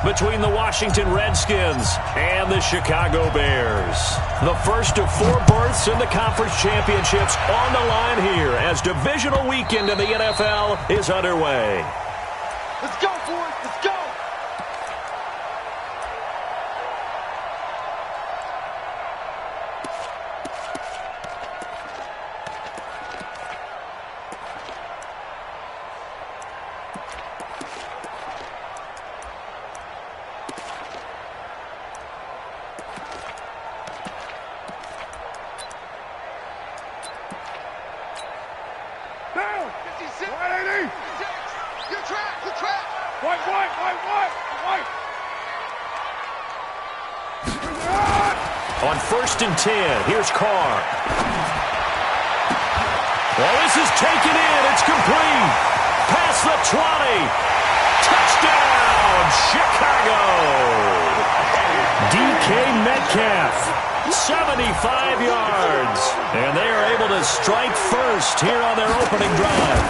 between the Washington Redskins and the Chicago Bears. The first of 4 berths in the conference championships on the line here as divisional weekend in the NFL is underway. Let's go, boys. Let's go. On 1st and 10, here's Carr. Well, this is taken in. It's complete. Past the 20. Touchdown, Chicago. DK Metcalf, 75 yards. And they are able to strike first here on their opening drive.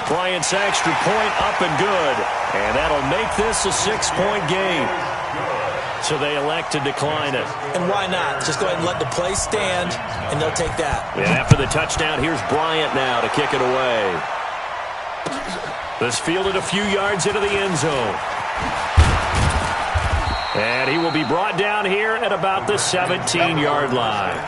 Bryant's extra point up and good. And that'll make this a 6-point game. So they elect to decline it. And why not? Just go ahead and let the play stand, and they'll take that. And after the touchdown, here's Bryant now to kick it away. This fielded a few yards into the end zone. And he will be brought down here at about the 17-yard line.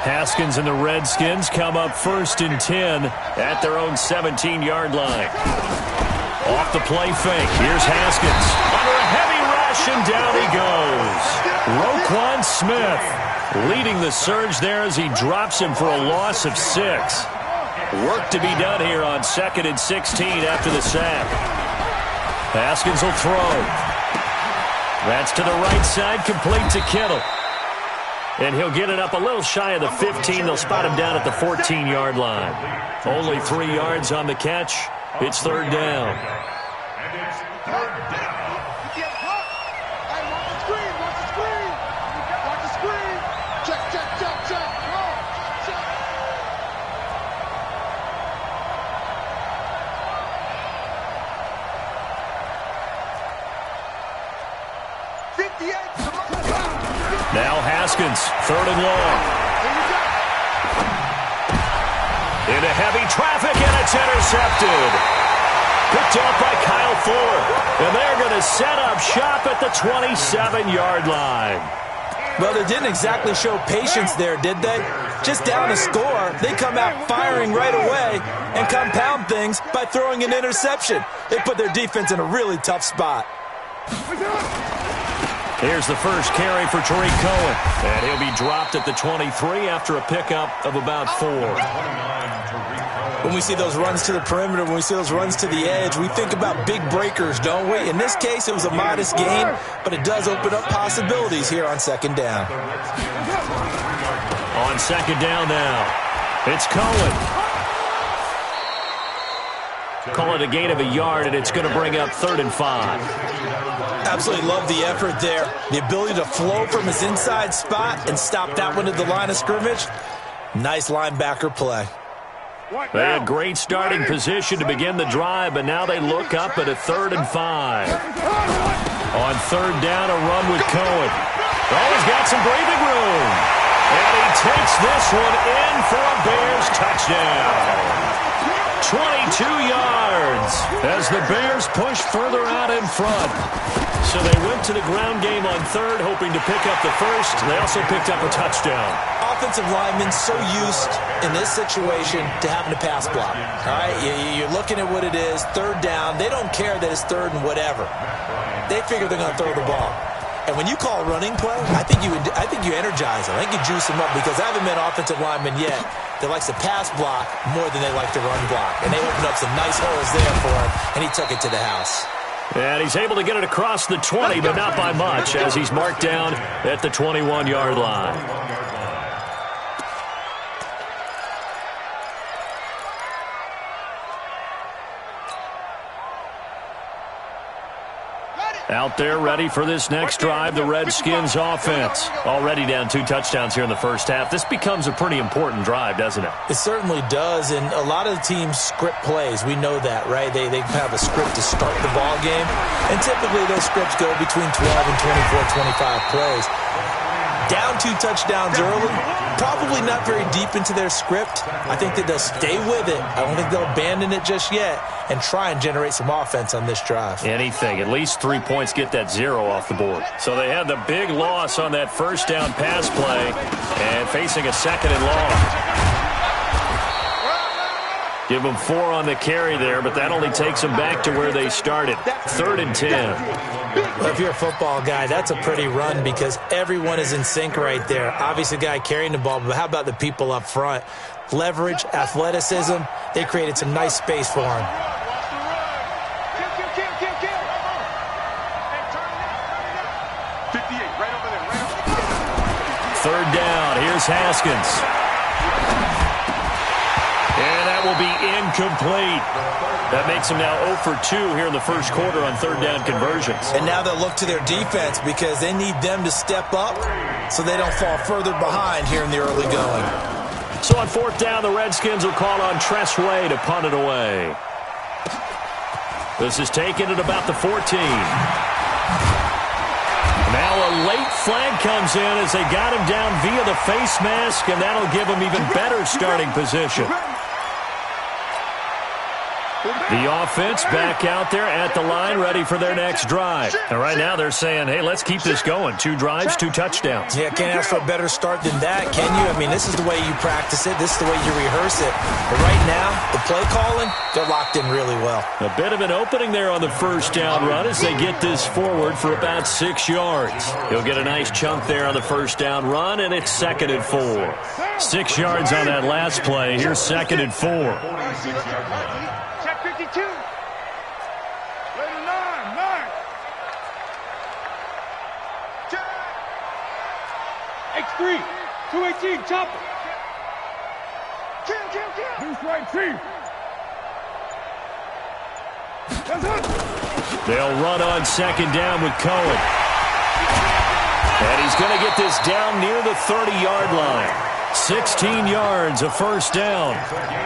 Haskins and the Redskins come up 1st and 10 at their own 17-yard line. Off the play fake. Here's Haskins. Under a heavy rush, and down he goes. Roquan Smith leading the surge there as he drops him for a loss of 6. Work to be done here on 2nd and 16 after the sack. Haskins will throw. That's to the right side, complete to Kittle. And he'll get it up a little shy of the 15. They'll spot him down at the 14-yard line. Only 3 yards on the catch. It's 3rd down. And it's 3rd down. Hey, watch the screen. Watch the screen. Watch the screen. Check, check, check, check. Go. Check. Now Haskins, 3rd and long. Into heavy traffic, and it's intercepted. Picked up by Kyle Fuller. And they're going to set up shop at the 27-yard line. Well, they didn't exactly show patience there, did they? Just down a score, they come out firing right away and compound things by throwing an interception. They put their defense in a really tough spot. Here's the first carry for Tariq Cohen. And he'll be dropped at the 23 after a pickup of about 4. When we see those runs to the perimeter, when we see those runs to the edge, we think about big breakers, don't we? In this case, it was a modest gain, but it does open up possibilities here on 2nd down. On 2nd down now, it's Cohen. Call it a gain of a yard, and it's going to bring up 3rd and 5. Absolutely love the effort there. The ability to flow from his inside spot and stop that one at the line of scrimmage. Nice linebacker play. They had great starting position to begin the drive, but now they look up at a 3rd and 5. On 3rd down, a run with Cohen. Oh, he's got some breathing room. And he takes this one in for a Bears touchdown. 22 yards as the Bears push further out in front. So they went to the ground game on 3rd, hoping to pick up the first. They also picked up a touchdown. Offensive linemen so used in this situation to having a pass block. All right, you're looking at what it is, 3rd down. They don't care that it's 3rd and whatever. They figure they're going to throw the ball. And when you call a running play, I think you energize them. I think you juice them up because I haven't met an offensive lineman yet that likes to pass block more than they like to run block. And they opened up some nice holes there for him, and he took it to the house. And he's able to get it across the 20, but not by much as he's marked down at the 21-yard line. Out there ready for this next drive, the Redskins offense. Already down 2 touchdowns here in the first half. This becomes a pretty important drive, doesn't it? It certainly does, and a lot of the teams script plays. We know that, right? They have a script to start the ball game, and typically those scripts go between 12 and 24, 25 plays. Down 2 touchdowns early, probably not very deep into their script. I think that they'll stay with it. I don't think they'll abandon it just yet and try and generate some offense on this drive. Anything. At least 3 points, get that 0 off the board. So they had the big loss on that first down pass play and facing a 2nd and long. Give them 4 on the carry there, but that only takes them back to where they started. 3rd and 10. Well, if you're a football guy, that's a pretty run because everyone is in sync right there. Obviously, the guy carrying the ball, but how about the people up front? Leverage, athleticism, they created some nice space for him. Third down. Here's Haskins. And that will be incomplete. That makes them now 0 for 2 here in the first quarter on 3rd down conversions. And now they'll look to their defense because they need them to step up so they don't fall further behind here in the early going. So on 4th down, the Redskins will call on Tressway to punt it away. This is taken at about the 14. Now a late flag comes in as they got him down via the face mask, and that'll give him even better starting position. The offense back out there at the line, ready for their next drive. And right now they're saying, hey, let's keep this going. 2 drives, 2 touchdowns. Yeah, can't ask for a better start than that, can you? I mean, this is the way you practice it. This is the way you rehearse it. But right now, the play calling, they're locked in really well. A bit of an opening there on the first down run as they get this forward for about 6 yards. He'll get a nice chunk there on the first down run, and it's 2nd and 4. 6 yards on that last play. Here's 2nd and 4. Check 52. Later 9. Check. X3. 218. Chopper. Kill. Loose right team. That's it. They'll run on 2nd down with Cohen. And he's going to get this down near the 30-yard line. 16 yards, a first down.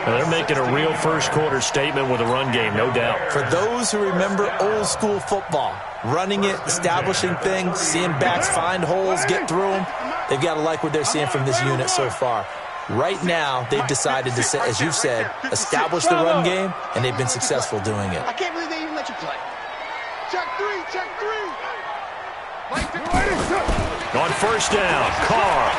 Well, they're making a real first quarter statement with a run game, no doubt. For those who remember old school football, running it, establishing things, seeing backs find holes, get through them, they've got to like what they're seeing from this unit so far. Right now, they've decided to, as you've said, establish the run game, and they've been successful doing it. I can't believe they even let you play. Check 3. On first down, Carr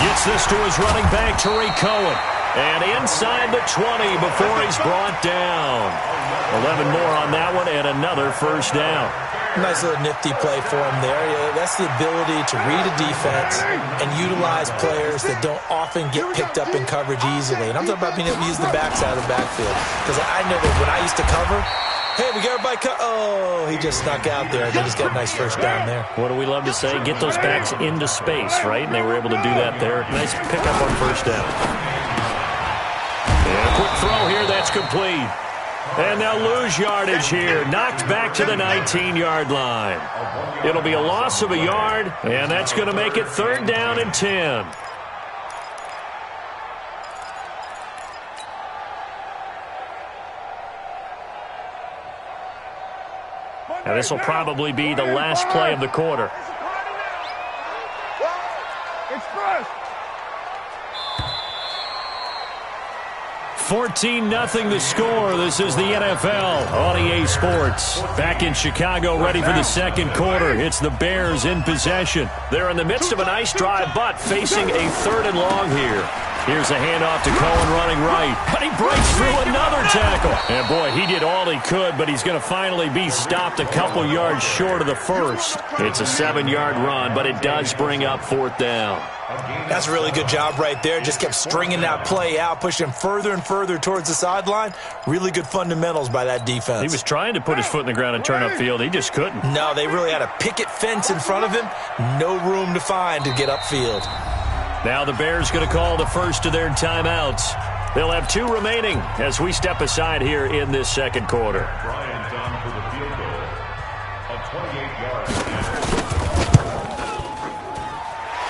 gets this to his running back, Tariq Cohen. And inside the 20 before he's brought down. 11 more on that one and another first down. Nice little nifty play for him there. Yeah, that's the ability to read a defense and utilize players that don't often get picked up in coverage easily. And I'm talking about being able to use the backside of the backfield. Because I know that when I used to cover, hey, we got everybody oh, he just snuck out there. They just got a nice first down there. What do we love to say? Get those backs into space, right? And they were able to do that there. Nice pickup on first down. And a quick throw here. That's complete. And they'll lose yardage here. Knocked back to the 19-yard line. It'll be a loss of a yard, and that's going to make it 3rd down and 10. And this will probably be the last play of the quarter. 14-0 the score. This is the NFL on EA Sports. Back in Chicago, ready for the second quarter. It's the Bears in possession. They're in the midst of a nice drive, but facing a 3rd and long here. Here's a handoff to Cohen running right. But he breaks through another tackle. And boy, he did all he could, but he's going to finally be stopped a couple yards short of the first. It's a 7-yard run, but it does bring up 4th down. That's a really good job right there. Just kept stringing that play out, pushing him further and further towards the sideline. Really good fundamentals by that defense. He was trying to put his foot in the ground and turn upfield. He just couldn't. No, they really had a picket fence in front of him. No room to find to get upfield. Now the Bears going to call the first of their timeouts. They'll have 2 remaining as we step aside here in this second quarter.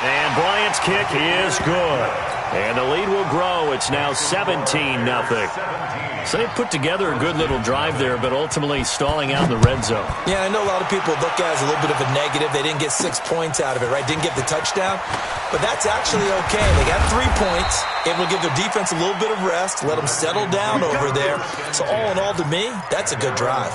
And Bryant's kick is good. And the lead will grow. It's now 17-0. So they put together a good little drive there, but ultimately stalling out in the red zone. Yeah, I know a lot of people look at it as a little bit of a negative. They didn't get 6 points out of it, right? Didn't get the touchdown. But that's actually okay. They got 3 points. Able to give their defense a little bit of rest, let them settle down over there. So all in all, to me, that's a good drive.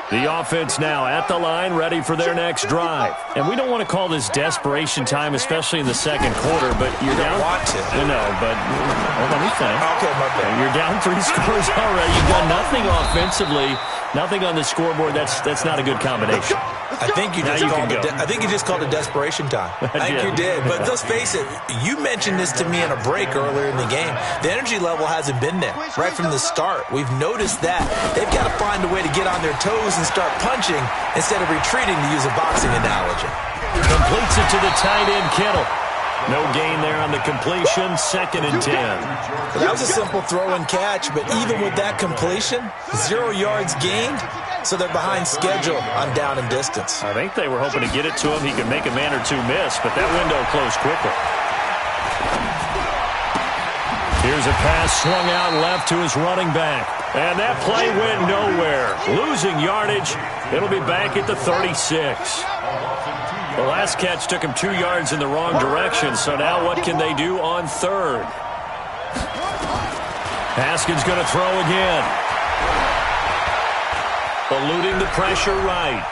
The offense now at the line, ready for their next drive. And we don't want to call this desperation time, especially in the second quarter, but you're down. Want to. No, but hold on, let me finish. Okay, my bad. You're down 3 scores already. You've done nothing offensively, nothing on the scoreboard. That's not a good combination. I think you just called it desperation time. I think you did. But let's face it, you mentioned this to me in a break earlier in the game. The energy level hasn't been there right from the start. We've noticed that. They've got to find a way to get on their toes and start punching instead of retreating, to use a boxing analogy. Completes it to the tight end, Kittle. No gain there on the completion, 2nd and 10. Well, that was a simple throw and catch, but even with that completion, 0 yards gained, so they're behind schedule on down and distance. I think they were hoping to get it to him. He could make a man or two miss, but that window closed quickly. Here's a pass swung out left to his running back. And that play went nowhere. Losing yardage. It'll be back at the 36. The last catch took him 2 yards in the wrong direction, so now what can they do on 3rd? Haskins going to throw again. Eluding the pressure right.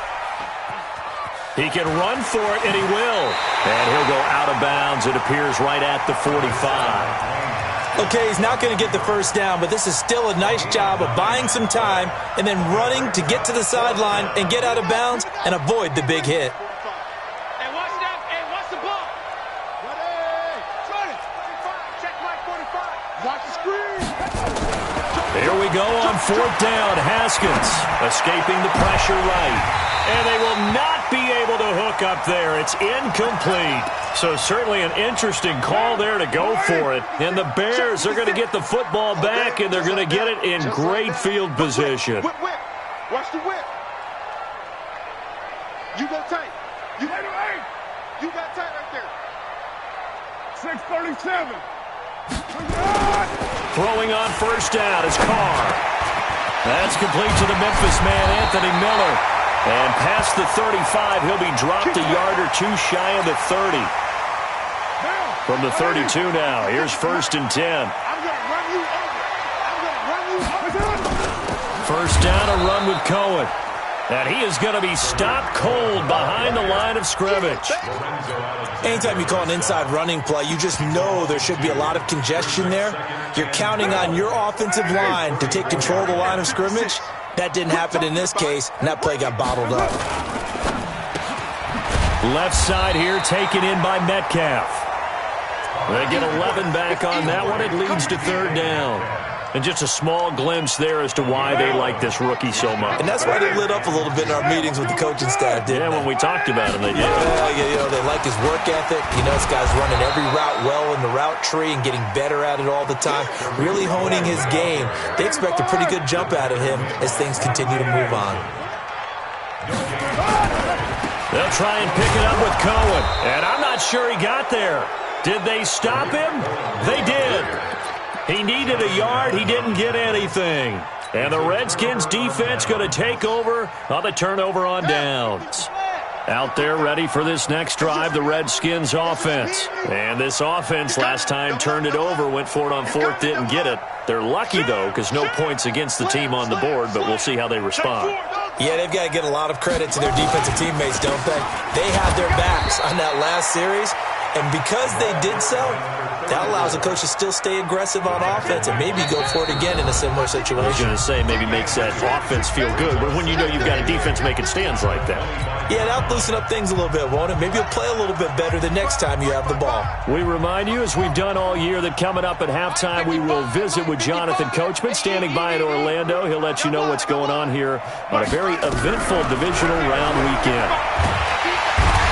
He can run for it, and he will. And he'll go out of bounds, it appears, right at the 45. Okay, he's not going to get the first down, but this is still a nice job of buying some time and then running to get to the sideline and get out of bounds and avoid the big hit. Hey, watch that. Hey, watch the ball. Ready. Try it. 45. Check my 45. Watch the screen. Here we go on 4th down. Haskins escaping the pressure right. And they will not be able to hook up there. It's incomplete. So certainly an interesting call there to go for it. And the Bears are going to get the football back, and they're going to get it in great field position. Whip. Watch the whip. You go tight. You got tight right there. 637. Throwing on 1st down is Carr. That's complete to the Memphis man, Anthony Miller. And past the 35, he'll be dropped a yard or 2 shy of the 30. From the 32 now, here's 1st and 10. I'm going to run you over. 1st down, a run with Cohen. And he is going to be stopped cold behind the line of scrimmage. Anytime you call an inside running play, you just know there should be a lot of congestion there. You're counting on your offensive line to take control of the line of scrimmage. That didn't happen in this case, and that play got bottled up. Left side here taken in by Metcalf. They get 11 back on that one. It leads to 3rd down. And just a small glimpse there as to why they like this rookie so much. And that's why they lit up a little bit in our meetings with the coaching staff, didn't they? When we talked about him, they did. Yeah, they like his work ethic. This guy's running every route well in the route tree and getting better at it all the time, really honing his game. They expect a pretty good jump out of him as things continue to move on. They'll try and pick it up with Cohen. And I'm not sure he got there. Did they stop him? They did. He needed a yard. He didn't get anything. And the Redskins defense going to take over on the turnover on downs. Out there ready for this next drive, the Redskins offense. And this offense last time turned it over, went for it on 4th, didn't get it. They're lucky, though, because no points against the team on the board, but we'll see how they respond. Yeah, they've got to get a lot of credit to their defensive teammates, don't they? They had their backs on that last series, and because they did so, that allows a coach to still stay aggressive on offense and maybe go for it again in a similar situation. I was going to say maybe makes that offense feel good, but when you know you've got a defense making stands like that. Yeah, that'll loosen up things a little bit, won't it? Maybe you'll play a little bit better the next time you have the ball. We remind you, as we've done all year, that coming up at halftime, we will visit with Jonathan Coachman standing by in Orlando. He'll let you know what's going on here on a very eventful divisional round weekend.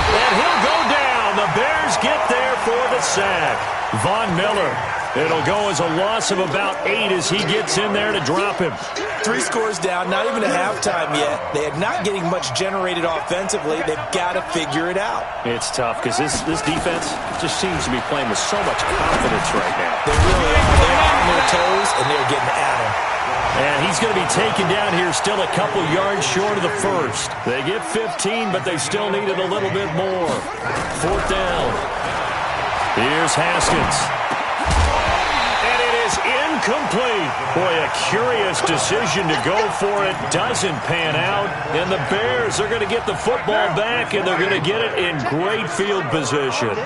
And he'll go down. The Bears get there for the sack. Von Miller It'll go as a loss of about 8 as he gets in there to drop him. 3 scores down, not even a halftime yet. They are not getting much generated offensively. They've got to figure it out. It's tough because this defense just seems to be playing with so much confidence right now. They really are. They're on their toes, and they're getting at him. And he's going to be taken down here still a couple yards short of the first. They get 15, but they still needed a little bit more. 4th down. Here's Haskins. And it is incomplete. Boy, a curious decision to go for it. Doesn't pan out. And the Bears are going to get the football back, and they're going to get it in great field position.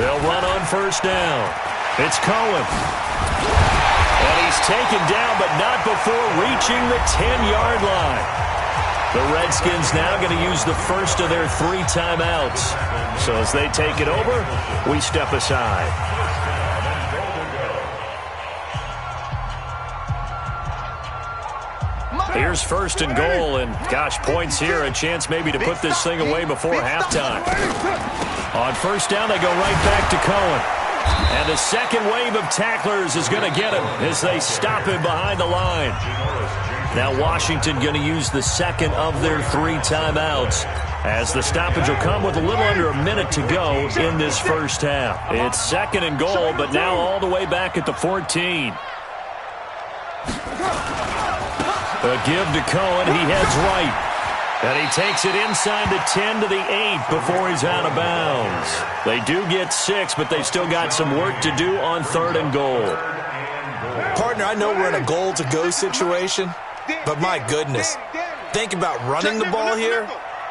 They'll run on 1st down. It's Cohen. And he's taken down, but not before reaching the 10-yard line. The Redskins now going to use the first of their 3 timeouts. So as they take it over, we step aside. Here's 1st and goal, and gosh, points here, a chance maybe to put this thing away before halftime. On 1st down, they go right back to Cohen. And the second wave of tacklers is going to get him as they stop him behind the line. Now Washington going to use the second of their 3 timeouts, as the stoppage will come with a little under a minute to go in this first half. It's 2nd and goal, but now all the way back at the 14. A give to Cohen. He heads right. And he takes it inside the 10 to the 8 before he's out of bounds. They do get 6, but they've still got some work to do on 3rd and goal. Partner, I know we're in a goal-to-go situation, but my goodness, think about running the ball here.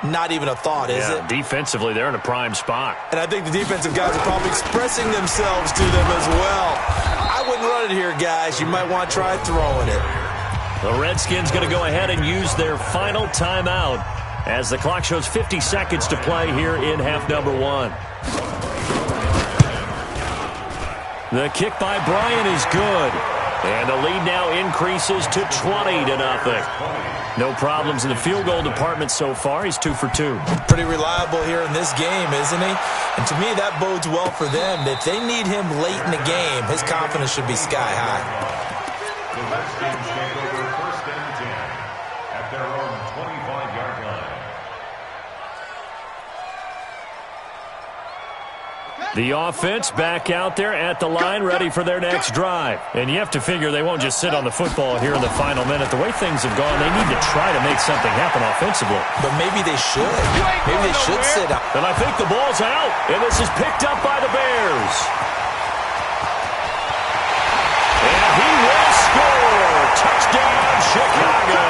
Not even a thought, is it? Defensively, they're in a prime spot. And I think the defensive guys are probably expressing themselves to them as well. I wouldn't run it here, guys. You might want to try throwing it. The Redskins going to go ahead and use their final timeout as the clock shows 50 seconds to play here in half number 1. The kick by Bryant is good. And the lead now increases to 20-0. No problems in the field goal department so far. He's 2 for 2. Pretty reliable here in this game, isn't he? And to me, that bodes well for them. If they need him late in the game, his confidence should be sky high. The Redskins take over 1st and 10 at their own 25-yard line. The offense back out there at the line, ready for their next drive. And you have to figure they won't just sit on the football here in the final minute. The way things have gone, they need to try to make something happen offensively. But maybe they should. Maybe they should sit up. And I think the ball's out, and this is picked up by the Bears. And he will score. Touchdown, Chicago.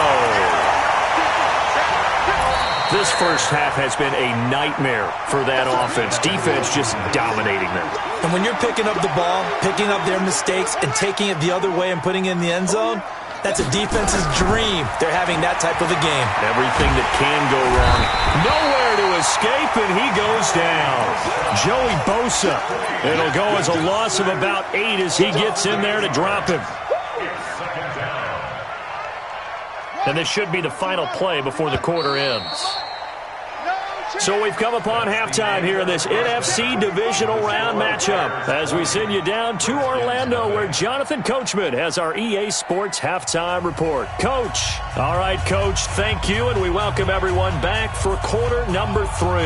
This first half has been a nightmare for that offense. Defense just dominating them. And when you're picking up the ball, picking up their mistakes, and taking it the other way and putting it in the end zone, that's a defense's dream. They're having that type of a game. Everything that can go wrong. Nowhere to escape, and he goes down. Joey Bosa. It'll go as a loss of about 8 as he gets in there to drop him. And this should be the final play before the quarter ends. So we've come upon halftime here in this NFC divisional round matchup as we send you down to Orlando where Jonathan Coachman has our EA Sports halftime report. Coach. All right, Coach, thank you, and we welcome everyone back for quarter number 3.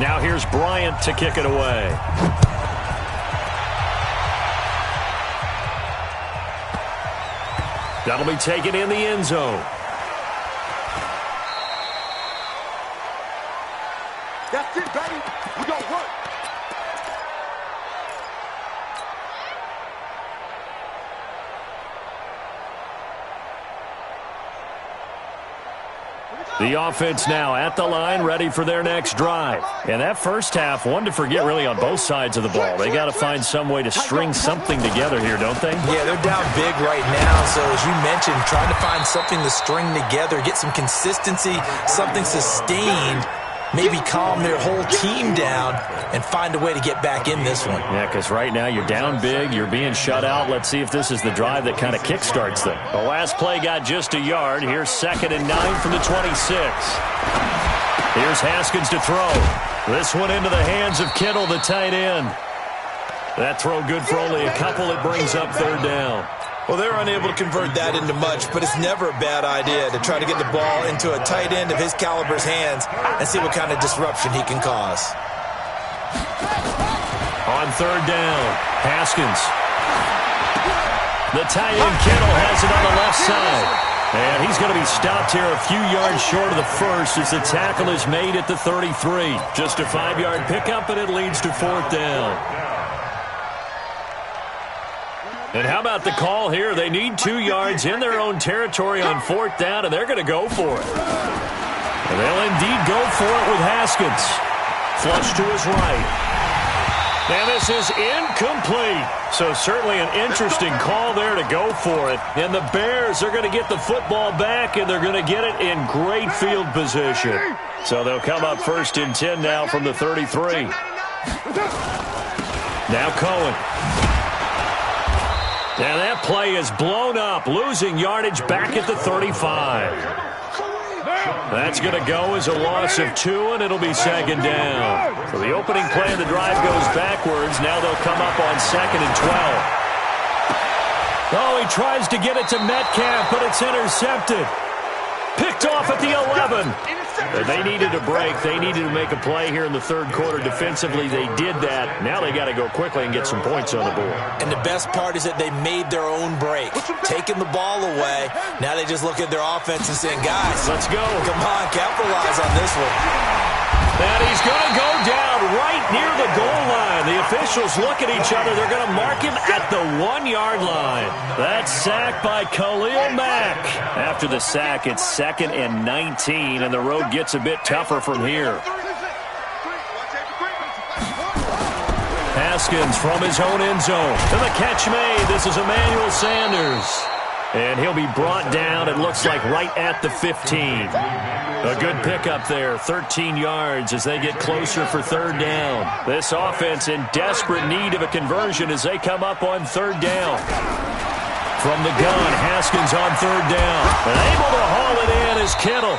Now here's Bryant to kick it away. That'll be taken in the end zone. That's it, baby. We don't work. The offense now at the line, ready for their next drive. And that first half, one to forget really on both sides of the ball. They got to find some way to string something together here, don't they? Yeah, they're down big right now. So as you mentioned, trying to find something to string together, get some consistency, something sustained, maybe calm their whole team down and find a way to get back in this one. Yeah, because right now you're down big, you're being shut out. Let's see if this is the drive that kind of kickstarts them. The last play got just a yard. Here's 2nd and 9 from the 26. Here's Haskins to throw. This one into the hands of Kittle, the tight end. That throw good for only a couple. It brings up third down. Well, they're unable to convert that into much, but it's never a bad idea to try to get the ball into a tight end of his caliber's hands and see what kind of disruption he can cause. On third down, Haskins. The tight end Kittle has it on the left side. And he's going to be stopped here a few yards short of the first as the tackle is made at the 33. Just a 5-yard pickup, and it leads to fourth down. And how about the call here? They need 2 yards in their own territory on fourth down, and they're going to go for it. And they'll indeed go for it with Haskins. Flush to his right. And this is incomplete. So certainly an interesting call there to go for it. And the Bears are going to get the football back, and they're going to get it in great field position. So they'll come up first and 10 now from the 33. Now Cohen. And that play is blown up, losing yardage back at the 35. That's going to go as a loss of 2, and it'll be second down. So the opening play of the drive goes backwards. Now they'll come up on second and 12. Oh, he tries to get it to Metcalf, but it's intercepted. Picked off at the 11. They needed a break. They needed to make a play here in the third quarter. Defensively, they did that. Now they got to go quickly and get some points on the board. And the best part is that they made their own break. Taking the ball away. Now they just look at their offense and saying, guys, let's go. Come on, capitalize on this one. And he's going to go down right near the goal line. The officials look at each other. They're going to mark him at the 1-yard line. That's sacked by Khalil Mack. After the sack, it's second and 19, and the road gets a bit tougher from here. Haskins from his own end zone. And the catch made. This is Emmanuel Sanders. And he'll be brought down, it looks like, right at the 15. A good pickup there, 13 yards as they get closer for third down. This offense in desperate need of a conversion as they come up on third down. From the gun, Haskins on third down. And able to haul it in is Kittle.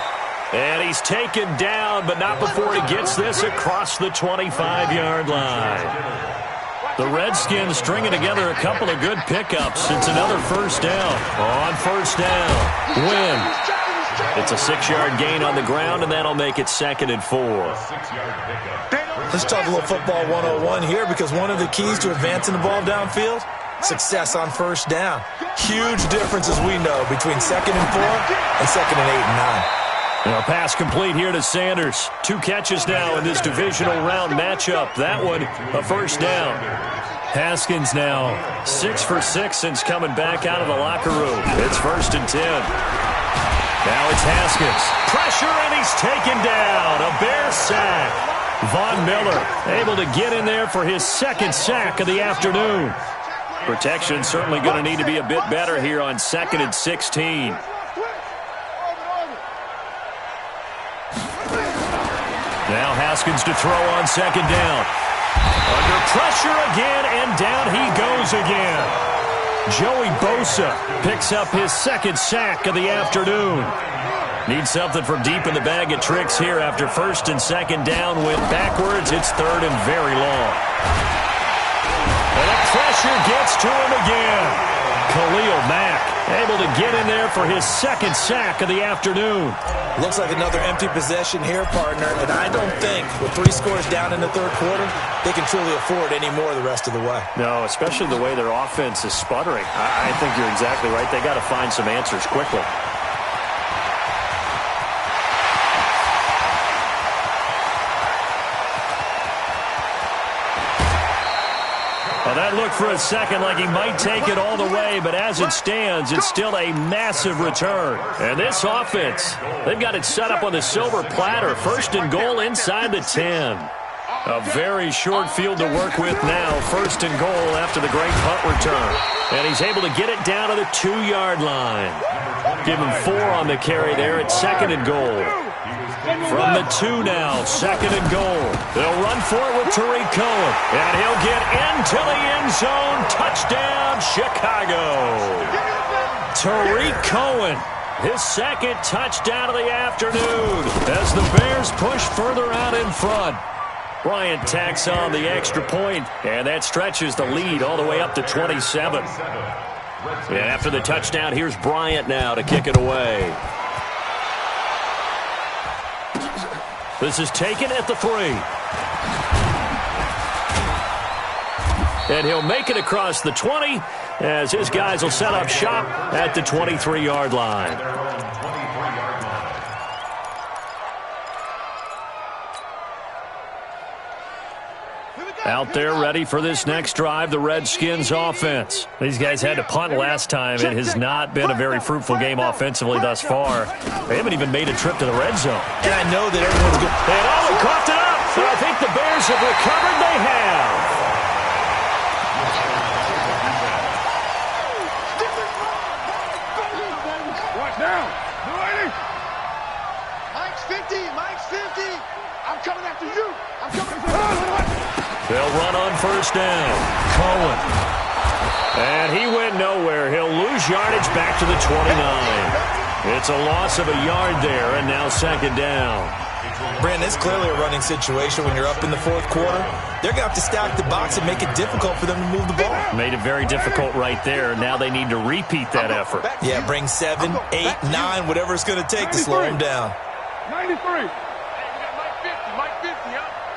And he's taken down, but not before he gets this across the 25-yard line. The Redskins stringing together a couple of good pickups. It's another first down. On first down, Wynn. It's a 6-yard gain on the ground, and that'll make it second and 4. Let's talk a little football 101 here, because one of the keys to advancing the ball downfield, success on first down. Huge difference, as we know, between second and 4 and second and 8 and 9. A pass complete here to Sanders. 2 catches now in this divisional round matchup. That one, a first down. Haskins now 6 for 6 since coming back out of the locker room. It's first and 10. Now it's Haskins. Pressure, and he's taken down. A Bear sack. Von Miller able to get in there for his second sack of the afternoon. Protection certainly going to need to be a bit better here on second and 16. Now Haskins to throw on second down. Under pressure again, and down he goes again. Joey Bosa picks up his second sack of the afternoon. Needs something from deep in the bag of tricks here after first and second down went backwards. It's third and very long. And the pressure gets to him again. Khalil Mack able to get in there for his second sack of the afternoon. Looks like another empty possession here, partner, and I don't think with 3 scores down in the third quarter, they can truly afford any more the rest of the way. No, especially the way their offense is sputtering. I think you're exactly right. They got to find some answers quickly. Well, that looked for a second like he might take it all the way, but as it stands, it's still a massive return. And this offense, they've got it set up on the silver platter. First and goal inside the 10. A very short field to work with now. First and goal after the great punt return. And he's able to get it down to the 2-yard line. Give him 4 on the carry there at second and goal. From the 2 now, second and goal. They'll run for it with Tariq Cohen. And he'll get into the end zone. Touchdown, Chicago. Tariq Cohen, his second touchdown of the afternoon, as as the Bears push further out in front. Bryant tacks on the extra point, and that stretches the lead all the way up to 27. And after the touchdown, here's Bryant now to kick it away. This is taken at the 3. And he'll make it across the 20 as his guys will set up shop at the 23-yard line. Out there ready for this next drive, the Redskins offense. These guys had to punt last time. It has not been a very fruitful game offensively thus far. They haven't even made a trip to the red zone. And I know that everyone's good. And he coughed it up. So I think the Bears have recovered. They have. Watch now. Mike's 50. Mike's 50. I'm coming after you. I'm coming after you. They'll run on first down. Cohen. And he went nowhere. He'll lose yardage back to the 29. It's a loss of a yard there, and now second down. Brandon, it's clearly a running situation when you're up in the fourth quarter. They're going to have to stack the box and make it difficult for them to move the ball. Made it very difficult right there. Now they need to repeat that effort. Yeah, bring 7, 8, 9, whatever it's going to take to slow them down. 93. Mike 50,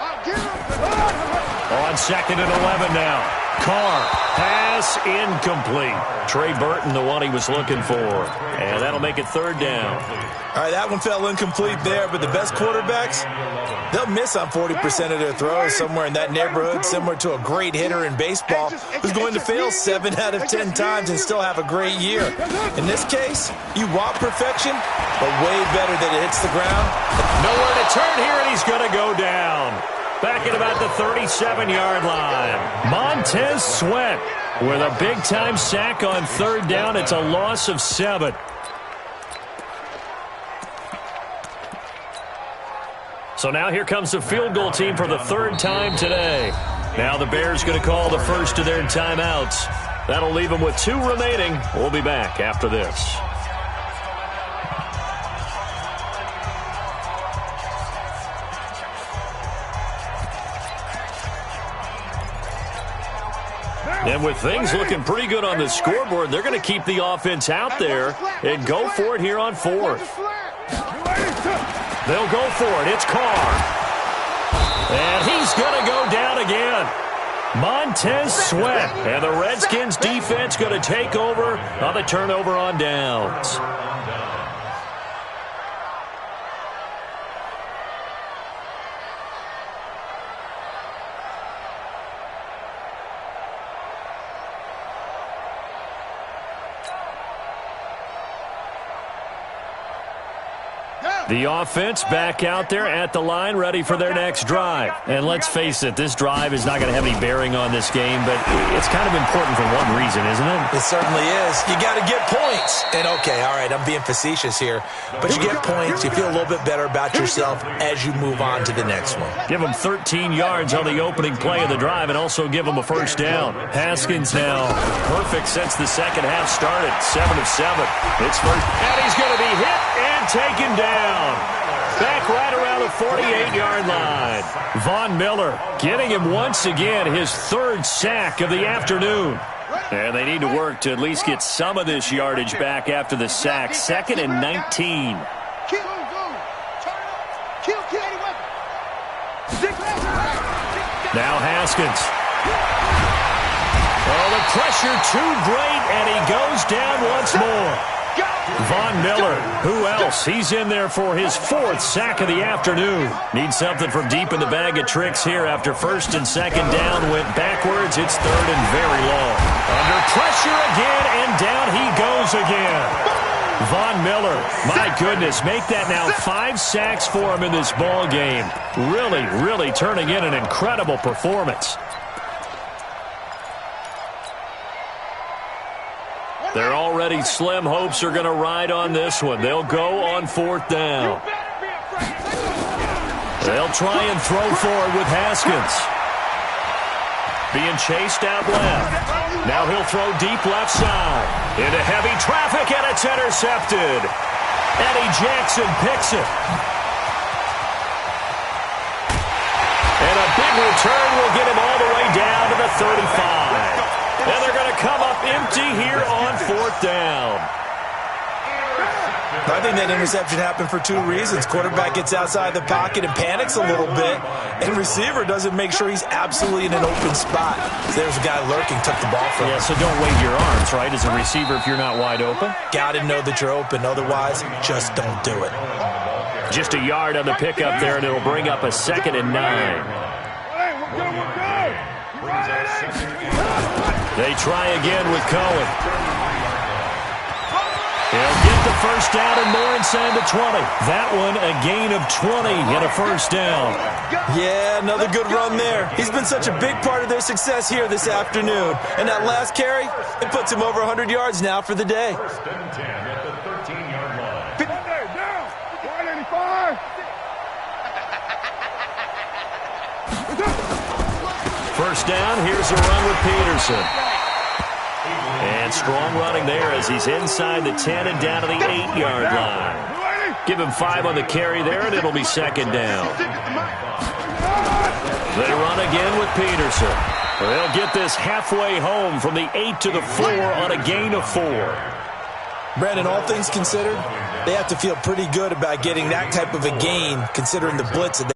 I'll get him. On second and 11 now. Carr, pass incomplete. Trey Burton, the one he was looking for. And that'll make it third down. All right, that one fell incomplete there, but the best quarterbacks, they'll miss on 40% of their throws, somewhere in that neighborhood, similar to a great hitter in baseball who's going to fail 7 out of 10 times and still have a great year. In this case, you want perfection, but way better that it hits the ground. Nowhere to turn here, and he's going to go down. Back at about the 37-yard line. Montez Sweat with a big-time sack on third down. It's a loss of 7. So now here comes the field goal team for the third time today. Now the Bears going to call the first of their timeouts. That'll leave them with 2 remaining. We'll be back after this. And with things looking pretty good on the scoreboard, they're going to keep the offense out there and go for it here on fourth. They'll go for it. It's Carr. And he's going to go down again. Montez Sweat. And the Redskins defense going to take over on the turnover on downs. The offense back out there at the line, ready for their next drive. And let's face it, this drive is not going to have any bearing on this game, but it's kind of important for one reason, isn't it? It certainly is. You got to get points. And, okay, all right, I'm being facetious here, but you get points, you feel a little bit better about yourself as you move on to the next one. Give them 13 yards on the opening play of the drive and also give them a first down. Haskins now perfect since the second half started, 7 of 7. It's first, and he's going to be hit and taken down. Back right around the 48-yard line. Von Miller getting him once again, his 3rd sack of the afternoon. And they need to work to at least get some of this yardage back after the sack. 2nd and 19. Now Haskins. Oh, the pressure too great, and he goes down once more. Von Miller, who else? He's in there for his 4th sack of the afternoon. Needs something from deep in the bag of tricks here after 1st and 2nd down went backwards. It's 3rd and very long. Under pressure again, and down he goes again. Von Miller, my goodness, make that now 5 sacks for him in this ball game. Really, really turning in an incredible performance. Their already slim hopes are going to ride on this one. They'll go on 4th down. They'll try and throw forward with Haskins. Being chased out left. Now he'll throw deep left side. Into heavy traffic, and it's intercepted. Eddie Jackson picks it. That return will get him all the way down to the 35. And they're going to come up empty here on 4th down. I think that interception happened for 2 reasons. Quarterback gets outside the pocket and panics a little bit, and receiver doesn't make sure he's absolutely in an open spot. So there's a guy lurking, took the ball from him. Yeah, so don't wave your arms, right, as a receiver if you're not wide open? Got to know that you're open. Otherwise, just don't do it. Just a yard on the pickup there, and it'll bring up a 2nd and 9. They try again with Cohen. He'll get the first down and more inside the 20. That one a gain of 20 and a first down. Yeah, another good run there. He's been such a big part of their success here this afternoon. And that last carry, it puts him over 100 yards now for the day. 1st and 10 at the 13-yard line. Down. 185. First down, here's a run with Peterson. And strong running there as he's inside the 10 and down to the 8-yard line. Give him 5 on the carry there, and it'll be 2nd down. They run again with Peterson. They'll get this halfway home from the 8 to the 4 on a gain of 4. Brandon, all things considered, they have to feel pretty good about getting that type of a gain considering the blitz that